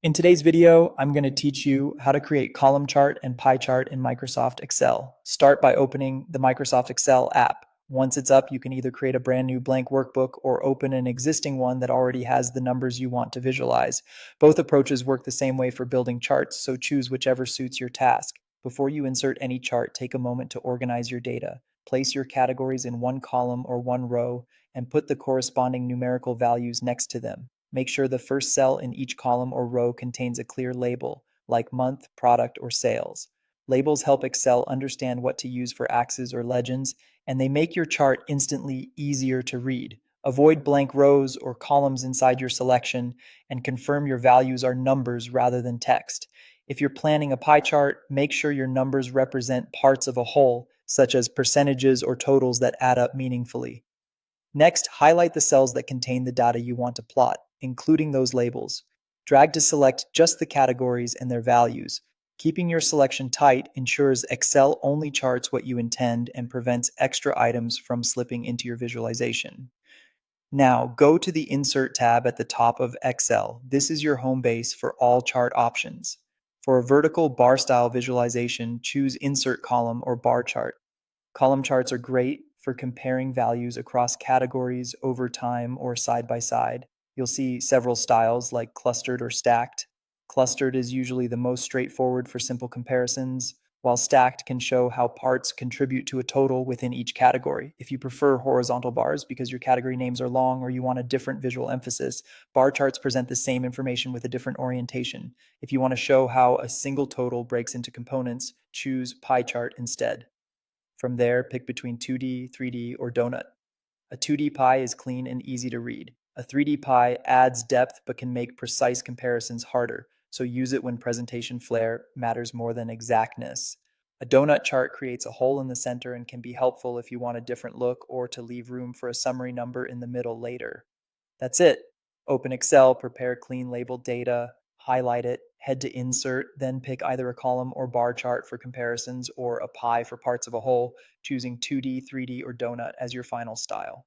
In today's video, I'm going to teach you how to create column chart and pie chart in Microsoft Excel. Start by opening the Microsoft Excel app. Once it's up, you can either create a brand new blank workbook or open an existing one that already has the numbers you want to visualize. Both approaches work the same way for building charts, so choose whichever suits your task. Before you insert any chart, take a moment to organize your data. Place your categories in one column or one row and put the corresponding numerical values next to them. Make sure the first cell in each column or row contains a clear label, like month, product, or sales. Labels help Excel understand what to use for axes or legends, and they make your chart instantly easier to read. Avoid blank rows or columns inside your selection, and confirm your values are numbers rather than text. If you're planning a pie chart, make sure your numbers represent parts of a whole, such as percentages or totals that add up meaningfully. Next, highlight the cells that contain the data you want to plot, including those labels. Drag to select just the categories and their values. Keeping your selection tight ensures Excel only charts what you intend and prevents extra items from slipping into your visualization. Now, go to the Insert tab at the top of Excel. This is your home base for all chart options. For a vertical bar style visualization, choose Insert Column or Bar Chart. Column charts are great for comparing values across categories over time or side by side. You'll see several styles like clustered or stacked. Clustered is usually the most straightforward for simple comparisons, while stacked can show how parts contribute to a total within each category. If you prefer horizontal bars because your category names are long or you want a different visual emphasis, bar charts present the same information with a different orientation. If you want to show how a single total breaks into components, choose pie chart instead. From there, pick between 2D, 3D, or donut. A 2D pie is clean and easy to read. A 3D pie adds depth but can make precise comparisons harder, so use it when presentation flair matters more than exactness. A donut chart creates a hole in the center and can be helpful if you want a different look or to leave room for a summary number in the middle later. That's it. Open Excel, prepare clean labeled data, highlight it, head to Insert, then pick either a column or bar chart for comparisons or a pie for parts of a whole, choosing 2D, 3D, or donut as your final style.